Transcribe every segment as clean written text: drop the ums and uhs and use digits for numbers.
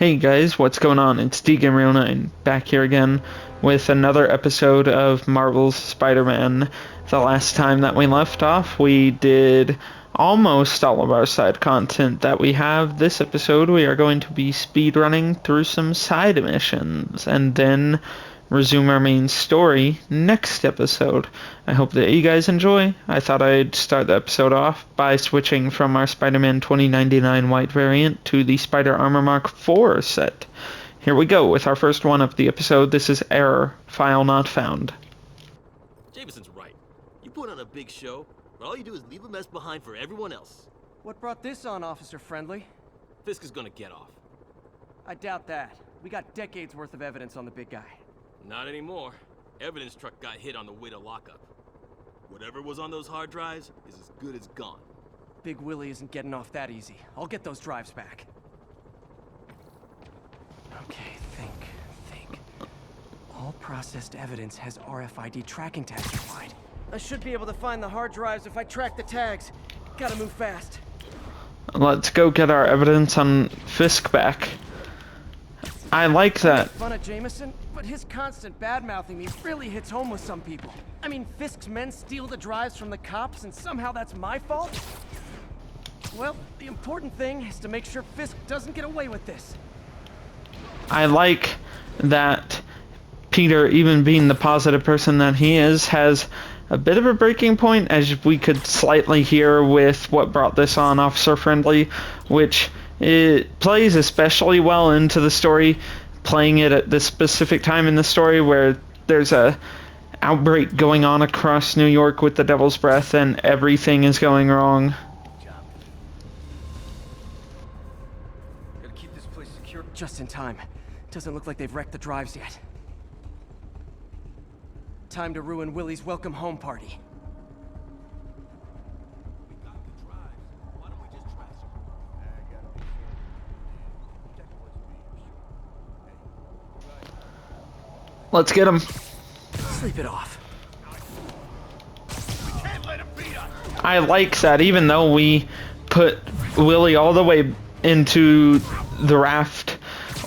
Hey guys, what's going on? It's DGamer09 back here again with another episode of Marvel's Spider-Man. The last time that we left off, we did almost all of our side content that we have. This episode, we are going to be speedrunning through some side missions and then resume our main story next episode. I hope that you guys enjoy. I thought I'd start the episode off by switching from our Spider-Man 2099 white variant to the Spider Armor Mark IV set. Here we go with our first one of the episode. This is Error, File Not Found. Jameson's right. You put on a big show, but all you do is leave a mess behind for everyone else. What brought this on, Officer Friendly? Fisk is gonna get off. I doubt that. We got decades worth of evidence on the big guy. Not anymore. Evidence truck got hit on the way to lockup. Whatever was on those hard drives is as good as gone. Big Willie isn't getting off that easy. I'll get those drives back. Okay, think. All processed evidence has RFID tracking tags applied. I should be able to find the hard drives if I track the tags. Gotta move fast. Let's go get our evidence on Fisk back. I like that. Fun of Jameson, but his constant bad-mouthing me really hits home with some people. I mean, Fisk's men steal the drives from the cops, and somehow that's my fault? Well, the important thing is to make sure Fisk doesn't get away with this. I like that Peter, even being the positive person that he is, has a bit of a breaking point, as we could slightly hear with what brought this on, Officer Friendly, which it plays especially well into the story, playing it at this specific time in the story where there's a outbreak going on across New York with the Devil's Breath and everything is going wrong. Gotta keep this place secure just in time. Doesn't look like they've wrecked the drives yet. Time to ruin Willie's welcome home party. Let's get him. Sleep it off. I like that even though we put Willie all the way into the raft,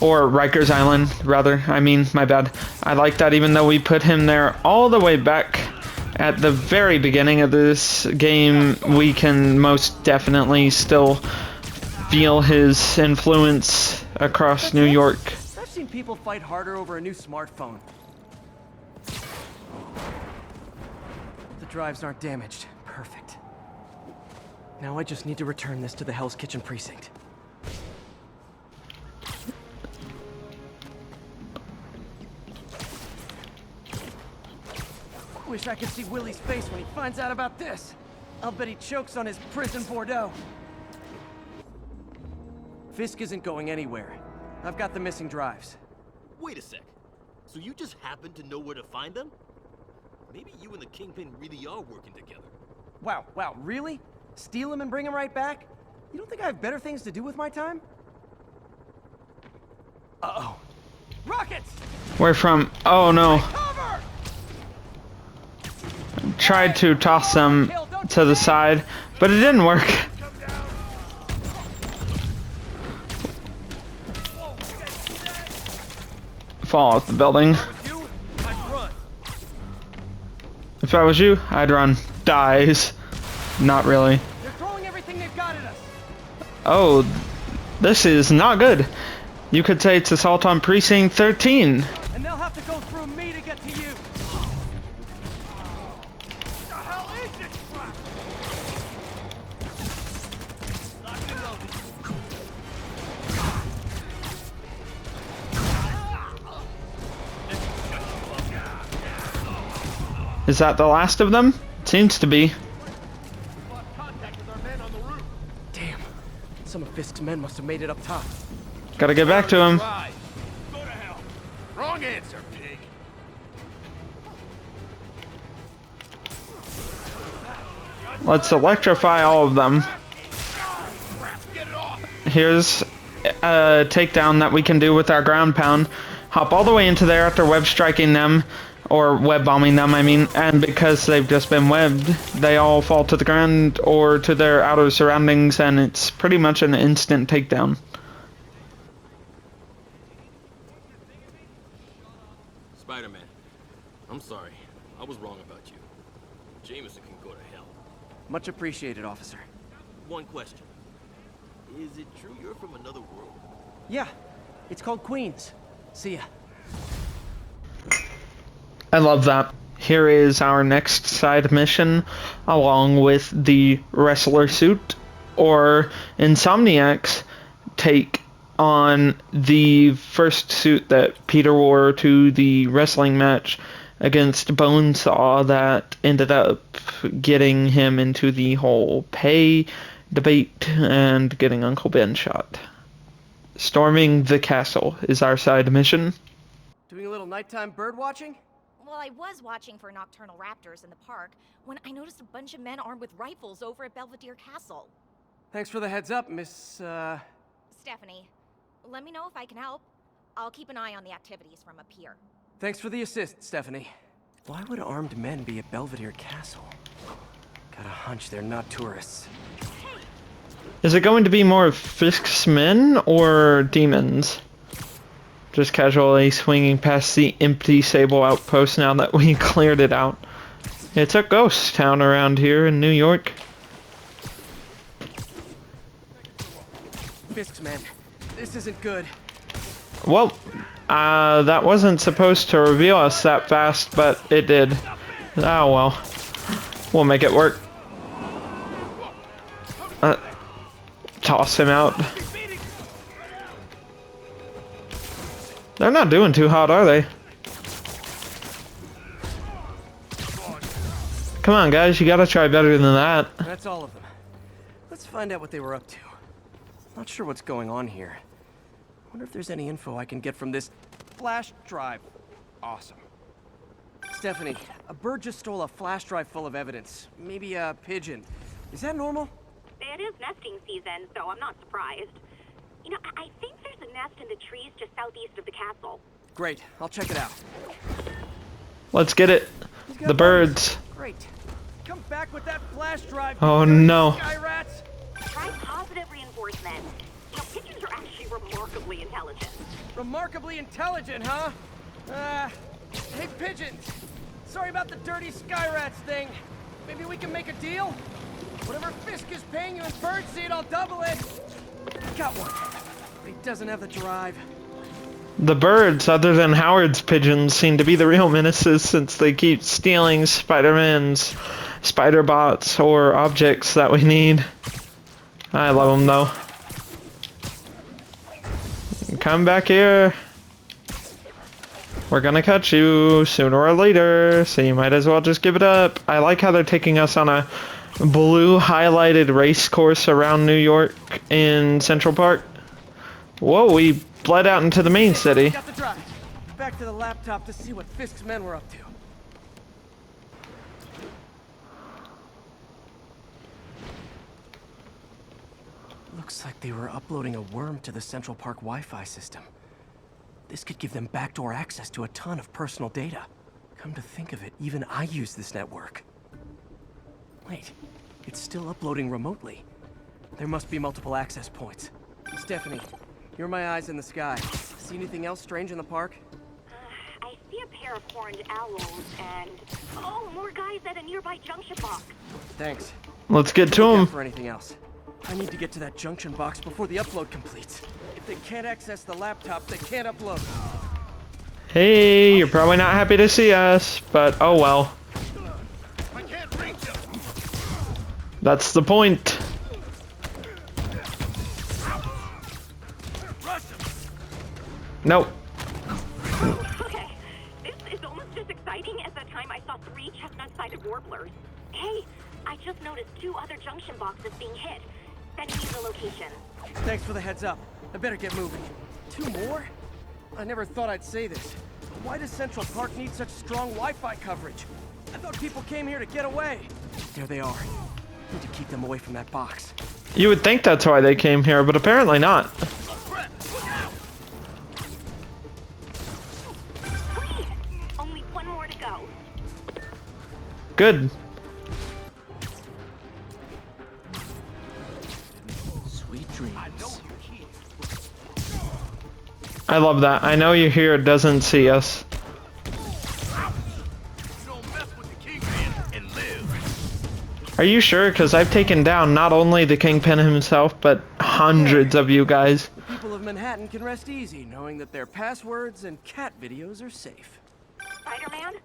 or Rikers Island, rather. I mean, my bad. I like that even though we put him there all the way back at the very beginning of this game, we can most definitely still feel his influence across New York. I've seen people fight harder over a new smartphone. The drives aren't damaged. Perfect. Now I just need to return this to the Hell's Kitchen precinct. Wish I could see Willie's face when he finds out about this. I'll bet he chokes on his prison Bordeaux. Fisk isn't going anywhere. I've got the missing drives. Wait a sec. So you just happen to know where to find them? Maybe you and the Kingpin really are working together. Wow, really? Steal him and bring him right back? You don't think I have better things to do with my time? Uh-oh. Rockets! Where from? Oh no. Cover! Tried to toss them to the side, but it didn't work. Fall off the building. If I was you, I'd run. Dies. Not really. They're throwing everything they've got at us. Oh, this is not good. You could say it's assault on precinct 13. And they'll have to go through me to get to you. The hell is this crap? Lock and loaded. Is that the last of them? Seems to be. Damn. Some of Fisk's men must have made it up top. Gotta get back to him. Go to hell. Wrong answer, pig. Let's electrify all of them. Here's a takedown that we can do with our ground pound. Hop all the way into there after web striking them. Or web bombing them, I mean, and because they've just been webbed, they all fall to the ground or to their outer surroundings, and it's pretty much an instant takedown. Spider-Man, I'm sorry. I was wrong about you. Jameson can go to hell. Much appreciated, officer. One question. Is it true you're from another world? Yeah, it's called Queens. See ya. I love that. Here is our next side mission, along with the wrestler suit, or Insomniac's take on the first suit that Peter wore to the wrestling match against Bonesaw that ended up getting him into the whole pay debate and getting Uncle Ben shot. Storming the castle is our side mission. Doing a little nighttime bird watching? Well, I was watching for nocturnal raptors in the park when I noticed a bunch of men armed with rifles over at Belvedere Castle. Thanks for the heads up, Miss, Stephanie, let me know if I can help. I'll keep an eye on the activities from up here. Thanks for the assist, Stephanie. Why would armed men be at Belvedere Castle? Got a hunch they're not tourists. Is it going to be more Fisk's men or demons? Just casually swinging past the empty Sable outpost now that we cleared it out. It's a ghost town around here in New York. Fisk's men, this isn't good. Well, that wasn't supposed to reveal us that fast, but it did. Oh well. We'll make it work. Toss him out. They're not doing too hot, are they? Come on, guys, you gotta try better than that. That's all of them. Let's find out what they were up to. Not sure what's going on here. Wonder if there's any info I can get from this flash drive. Awesome. Stephanie, a bird just stole a flash drive full of evidence. Maybe a pigeon. Is that normal? It is nesting season, so I'm not surprised. You know, I think there's a nest in the trees just southeast of the castle. Great, I'll check it out. Let's get it. The birds. Great. Come back with that flash drive. Oh, you dirty no. Sky rats. Try positive reinforcement. You know, pigeons are actually remarkably intelligent. Remarkably intelligent, huh? Hey pigeons. Sorry about the dirty sky rats thing. Maybe we can make a deal? Whatever Fisk is paying you in birdseed, I'll double it. Got one. But he doesn't have the drive. The birds, other than Howard's pigeons, seem to be the real menaces since they keep stealing Spider-Man's spider bots or objects that we need. I love them though. Come back here. We're gonna catch you sooner or later, so you might as well just give it up. I like how they're taking us on a blue highlighted race course around New York in Central Park. Whoa, we bled out into the main city. Got the drive. Back to the laptop to see what Fisk's men were up to. Looks like they were uploading a worm to the Central Park Wi-Fi system. This could give them backdoor access to a ton of personal data. Come to think of it, even I use this network. Wait, it's still uploading remotely. There must be multiple access points. Stephanie, you're my eyes in the sky. See anything else strange in the park? I see a pair of horned owls and... oh, more guys at a nearby junction box. Thanks. Let's get to Look out them. for anything else. I need to get to that junction box before the upload completes. If they can't access the laptop, they can't upload. Hey, you're probably not happy to see us, but oh well. That's the point. Nope. Okay, this is almost as exciting as the time I saw 3 chestnut-sided warblers. Hey, I just noticed 2 other junction boxes being hit. Sending you the location. Thanks for the heads up. I better get moving. 2 more? I never thought I'd say this. Why does Central Park need such strong Wi-Fi coverage? I thought people came here to get away. There they are. Need to keep them away from that box. You would think that's why they came here, but apparently not. Please, only 1 more to go. Good. Sweet dreams. I love that. I know you're here, doesn't see us. Are you sure? Because I've taken down not only the Kingpin himself, but hundreds of you guys. The people of Manhattan can rest easy knowing that their passwords and cat videos are safe. Spider-Man?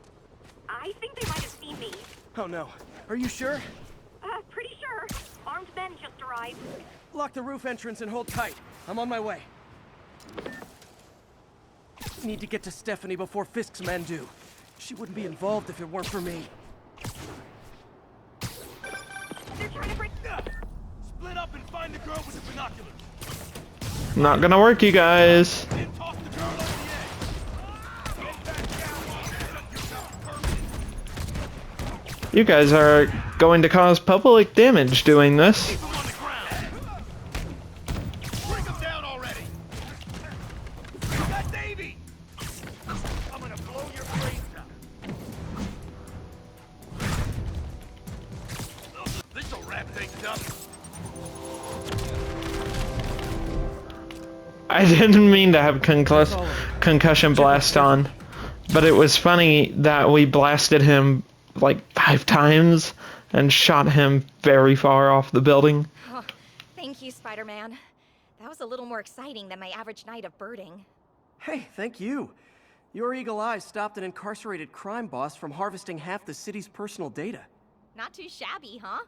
I think they might have seen me. Oh no. Are you sure? Pretty sure. Armed men just arrived. Lock the roof entrance and hold tight. I'm on my way. Need to get to Stephanie before Fisk's men do. She wouldn't be involved if it weren't for me. They're trying to break... Split up and find the girl with the binoculars. Not gonna work, you guys. Then toss the girl over the edge. Get back down. You guys are going to cause public damage doing this. Keep him on the ground. Bring him down already. That Davey. I'm gonna blow your brains out. This'll wrap things up. I didn't mean to have concussion blast on, but it was funny that we blasted him like 5 times and shot him very far off the building. Oh, thank you, Spider-Man. That was a little more exciting than my average night of birding. Hey, thank you. Your eagle eyes stopped an incarcerated crime boss from harvesting half the city's personal data. Not too shabby, huh?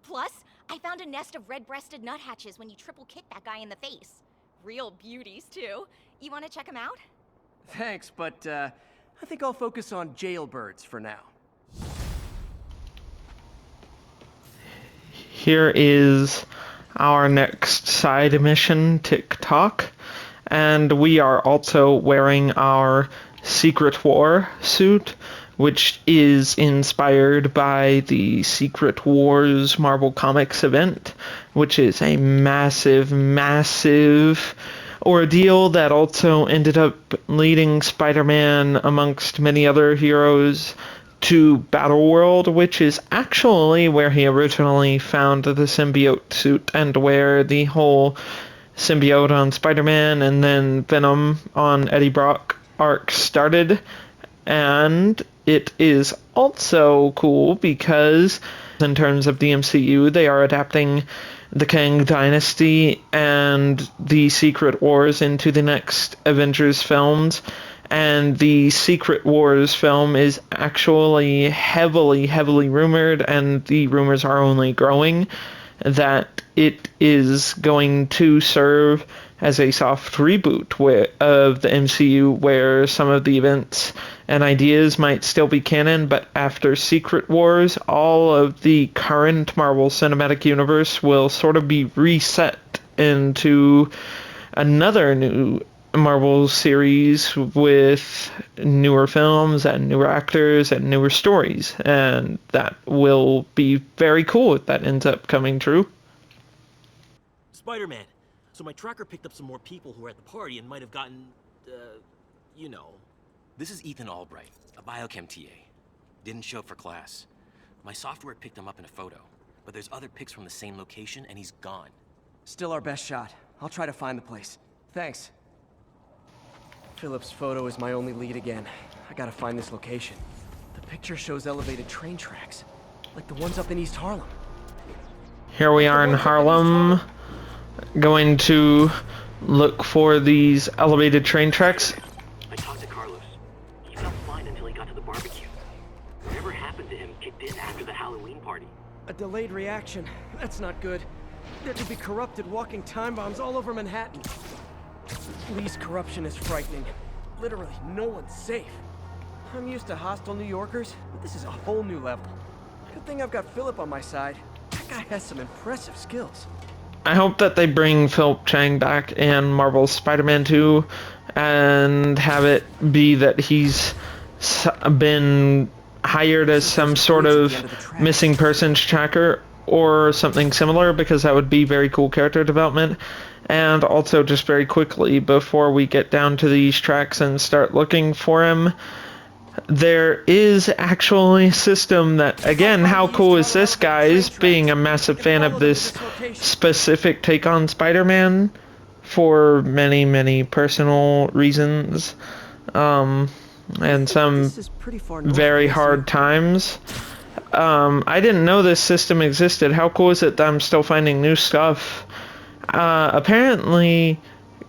Plus, I found a nest of red-breasted nuthatches when you triple kicked that guy in the face. Real beauties, too. You want to check them out? Thanks, but I think I'll focus on jailbirds for now. Here is our next side mission, TikTok, and we are also wearing our Secret War suit, which is inspired by the Secret Wars Marvel Comics event, which is a massive, massive ordeal that also ended up leading Spider-Man, amongst many other heroes, to Battleworld, which is actually where he originally found the symbiote suit and where the whole symbiote on Spider-Man and then Venom on Eddie Brock arc started. And it is also cool because in terms of the MCU, they are adapting the Kang Dynasty and the Secret Wars into the next Avengers films. And the Secret Wars film is actually heavily, heavily rumored, and the rumors are only growing, that it is going to serve as a soft reboot of the MCU, where some of the events and ideas might still be canon, but after Secret Wars, all of the current Marvel Cinematic Universe will sort of be reset into another new Marvel series with newer films and newer actors and newer stories, and that will be very cool if that ends up coming true. Spider-Man. So my tracker picked up some more people who were at the party and might have gotten, you know. This is Ethan Albright, a biochem TA. Didn't show up for class. My software picked him up in a photo, but there's other pics from the same location and he's gone. Still our best shot. I'll try to find the place. Thanks. Philip's photo is my only lead again. I gotta find this location. The picture shows elevated train tracks, like the ones up in East Harlem. Here we are in Harlem, going to look for these elevated train tracks. I talked to Carlos. He felt fine until he got to the barbecue. Whatever happened to him kicked in after the Halloween party. A delayed reaction. That's not good. There could be corrupted walking time bombs all over Manhattan. Lee's corruption is frightening. Literally, no one's safe. I'm used to hostile New Yorkers, but this is a whole new level. Good thing I've got Philip on my side. That guy has some impressive skills. I hope that they bring Philip Chang back in Marvel's Spider-Man 2 and have it be that he's been hired as some sort of missing persons tracker or something similar, because that would be very cool character development. And also, just very quickly, before we get down to these tracks and start looking for him, there is actually a system that, again, how cool is this, guys? Being a massive fan of this specific take on Spider-Man for many, many personal reasons, and some very hard times. I didn't know this system existed. How cool is it that I'm still finding new stuff? Apparently,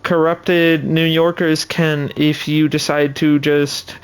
corrupted New Yorkers can, if you decide to just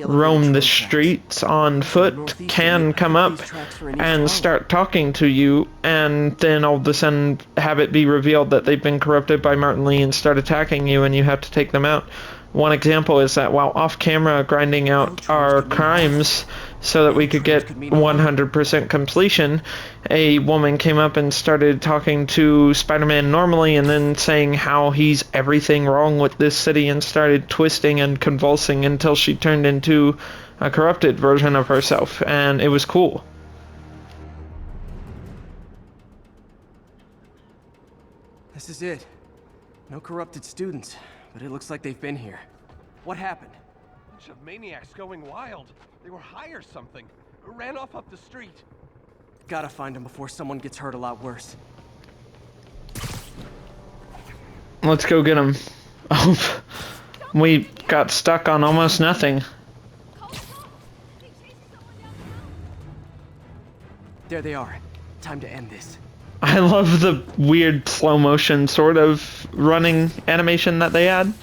roam the streets on foot, can come up and start talking to you, and then all of a sudden have it be revealed that they've been corrupted by Martin Lee and start attacking you, and you have to take them out. One example is that while off camera grinding out our crimes so that we could get 100% completion, a woman came up and started talking to Spider-Man normally and then saying how he's everything wrong with this city and started twisting and convulsing until she turned into a corrupted version of herself, and it was cool. This is it. No corrupted students, but it looks like they've been here. What happened? Bunch of maniacs going wild. They were high or something. Ran off up the street. Gotta find them before someone gets hurt a lot worse. Let's go get him. Oh, we got stuck on almost nothing. There they are. Time to end this. I love the weird slow motion sort of running animation that they had.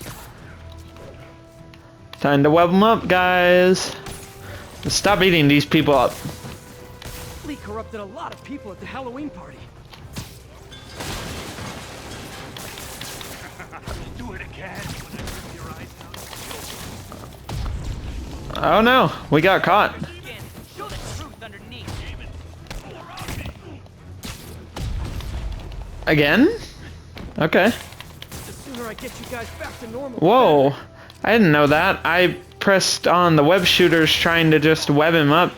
Time to web them up, guys. Stop eating these people up. Lee corrupted a lot of people at the Halloween party. Do it again. Oh no, we got caught. Again? Okay. The sooner I get you guys back to normal. Whoa, I didn't know that. I pressed on the web shooters trying to just web him up,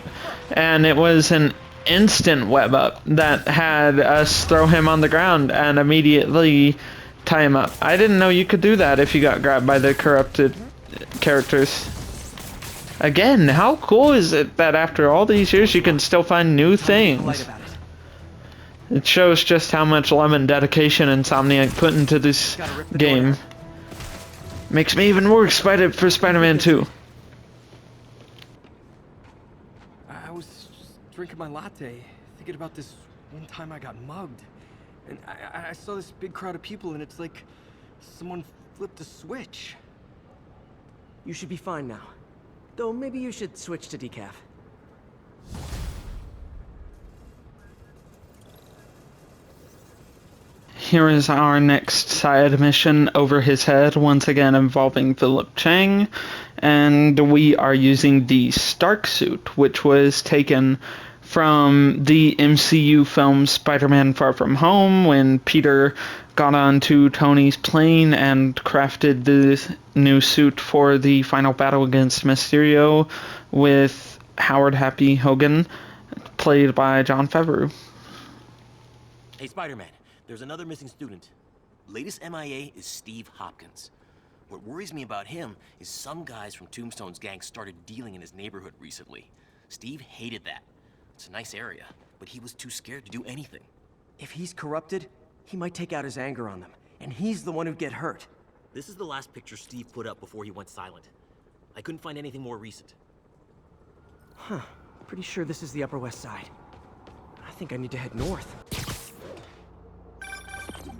and it was an instant web up that had us throw him on the ground and immediately tie him up. I didn't know you could do that if you got grabbed by the corrupted characters. Again, how cool is it that after all these years you can still find new things? It shows just how much love and dedication Insomniac put into this game. Makes me even more excited for Spider-Man 2. I was just drinking my latte, thinking about this one time I got mugged. And I saw this big crowd of people, and it's like someone flipped a switch. You should be fine now. Though maybe you should switch to decaf. Here is our next side mission over his head, once again involving Philip Chang, and we are using the Stark suit, which was taken from the MCU film Spider-Man Far From Home, when Peter got onto Tony's plane and crafted the new suit for the final battle against Mysterio with Howard Happy Hogan, played by Jon Favreau. Hey, Spider-Man. There's another missing student. Latest MIA is Steve Hopkins. What worries me about him is some guys from Tombstone's gang started dealing in his neighborhood recently. Steve hated that. It's a nice area, but he was too scared to do anything. If he's corrupted, he might take out his anger on them, and he's the one who'd get hurt. This is the last picture Steve put up before he went silent. I couldn't find anything more recent. Huh. Pretty sure this is the Upper West Side. I think I need to head north.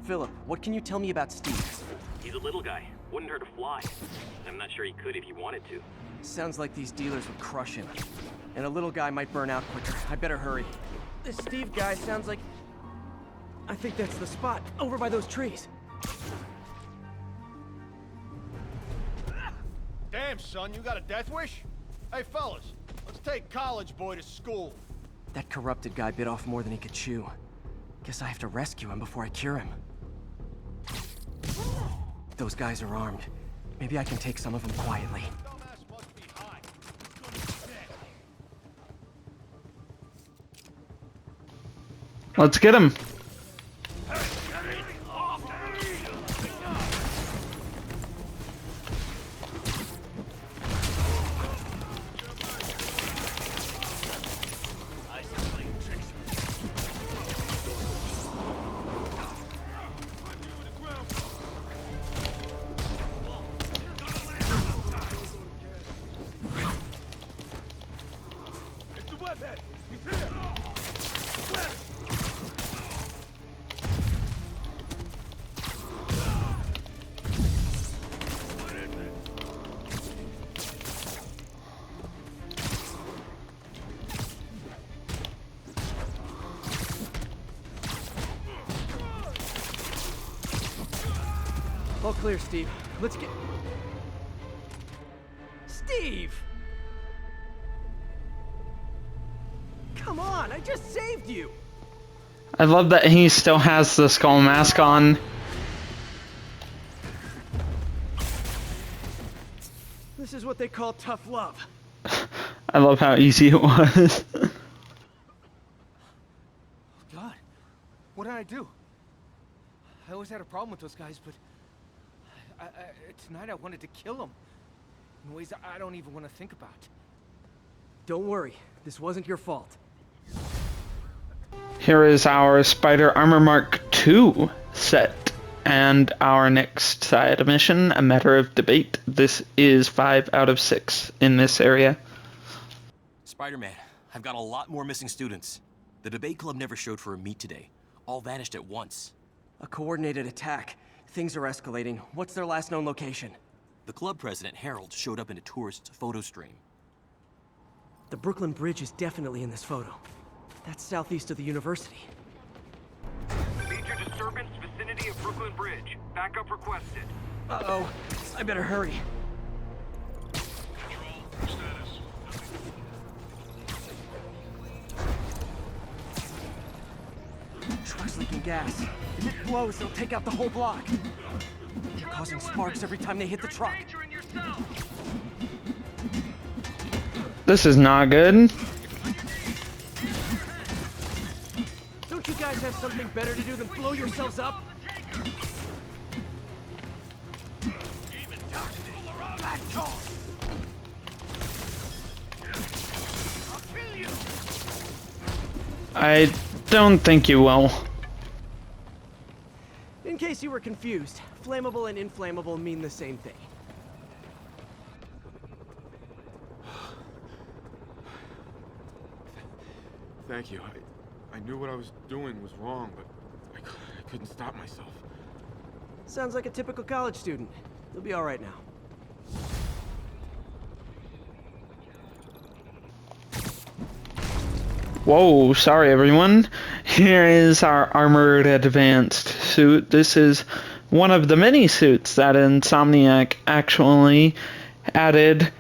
Philip, what can you tell me about Steve? He's a little guy. Wouldn't hurt a fly. I'm not sure he could if he wanted to. Sounds like these dealers would crush him. And a little guy might burn out quicker. I better hurry. This Steve guy sounds like... I think that's the spot, over by those trees. Damn, son, you got a death wish? Hey, fellas, let's take college boy to school. That corrupted guy bit off more than he could chew. Guess I have to rescue him before I cure him. Those guys are armed. Maybe I can take some of them quietly. Let's get him. It's the webhead. He's here. clear, Steve. Let's get... Steve! Come on, I just saved you! I love that he still has the skull mask on. This is what they call tough love. I love how easy it was. God, what did I do? I always had a problem with those guys, but tonight I wanted to kill them in ways I don't even want to think about. Don't worry, this wasn't your fault. Here is our Spider Armor Mark II set. And our next side mission, a matter of debate. This is 5 out of 6 in this area. Spider-Man, I've got a lot more missing students. The debate club never showed for a meet today. All vanished at once. A coordinated attack. Things are escalating. What's their last known location? The club president, Harold, showed up in a tourist's photo stream. The Brooklyn Bridge is definitely in this photo. That's southeast of the university. Major disturbance vicinity of Brooklyn Bridge. Backup requested. Uh-oh. I better hurry. Truck's leaking gas. If it blows, they'll take out the whole block. They're causing sparks every time they hit the truck. This is not good. Don't you guys have something better to do than blow yourselves up? I don't think you will. In case you were confused, flammable and inflammable mean the same thing. Thank you. I knew what I was doing was wrong, but I couldn't stop myself. Sounds like a typical college student. You'll be all right now. Whoa, sorry everyone. Here is our armored advanced suit. This is one of the many suits that Insomniac actually added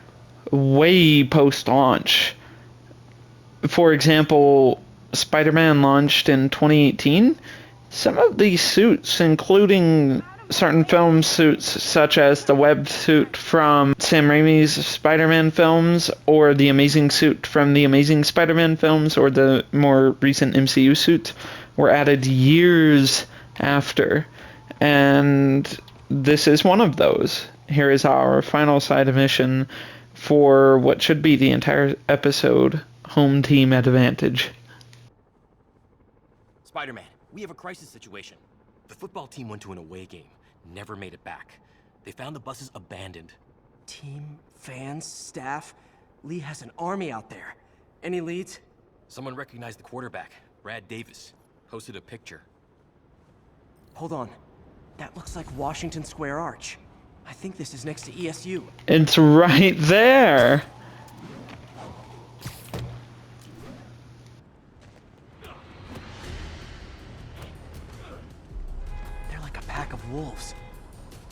way post-launch. For example, Spider-Man launched in 2018. Some of these suits, including certain film suits such as the web suit from Sam Raimi's Spider-Man films, or the Amazing suit from the Amazing Spider-Man films, or the more recent MCU suits, were added years after. And this is one of those. Here is our final side mission for what should be the entire episode, Home Team Advantage. Spider-Man, we have a crisis situation. The football team went to an away game, never made it back. They found the buses abandoned. Team, fans, staff. Lee has an army out there. Any leads? Someone recognized the quarterback, Brad Davis. Posted a picture. Hold on. That looks like Washington Square Arch. I think this is next to ESU. It's right there. They're like a pack of wolves.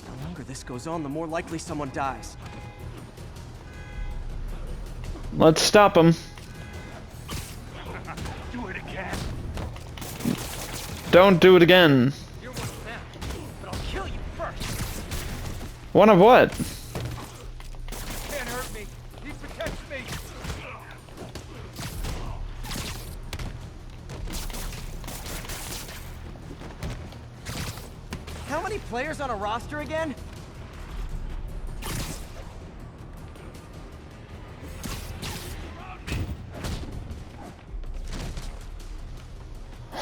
The longer this goes on, the more likely someone dies. Let's stop them. Do it again. Don't do it again. You're one of them, but I'll kill you first. One of what? Can't hurt me. He protects me. How many players on a roster again?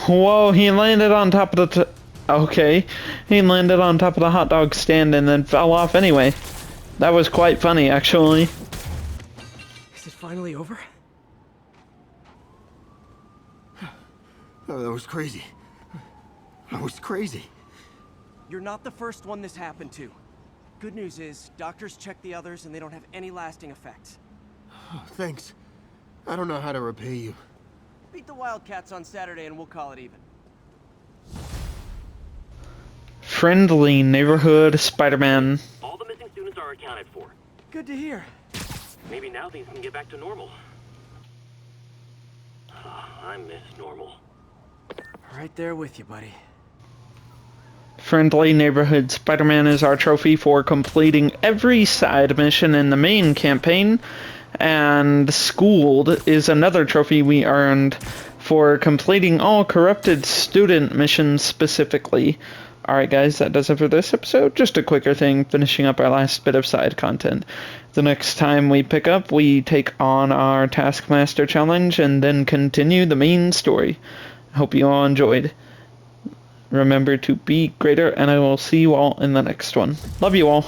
Whoa, he landed on top of the... Okay. He landed on top of the hot dog stand and then fell off anyway. That was quite funny, actually. Is it finally over? Oh, that was crazy. That was crazy. You're not the first one this happened to. Good news is, doctors checked the others and they don't have any lasting effects. Oh, thanks. I don't know how to repay you. Beat the Wildcats on Saturday and we'll call it even. Friendly Neighborhood Spider-Man. All the missing students are accounted for. Good to hear. Maybe now things can get back to normal. I miss normal. Right there with you, buddy. Friendly Neighborhood Spider-Man is our trophy for completing every side mission in the main campaign, and Schooled is another trophy we earned for completing all corrupted student missions specifically. Alright guys, that does it for this episode. Just a quicker thing, finishing up our last bit of side content. The next time we pick up, we take on our Taskmaster challenge and then continue the main story. I hope you all enjoyed. Remember to be greater, and I will see you all in the next one. Love you all.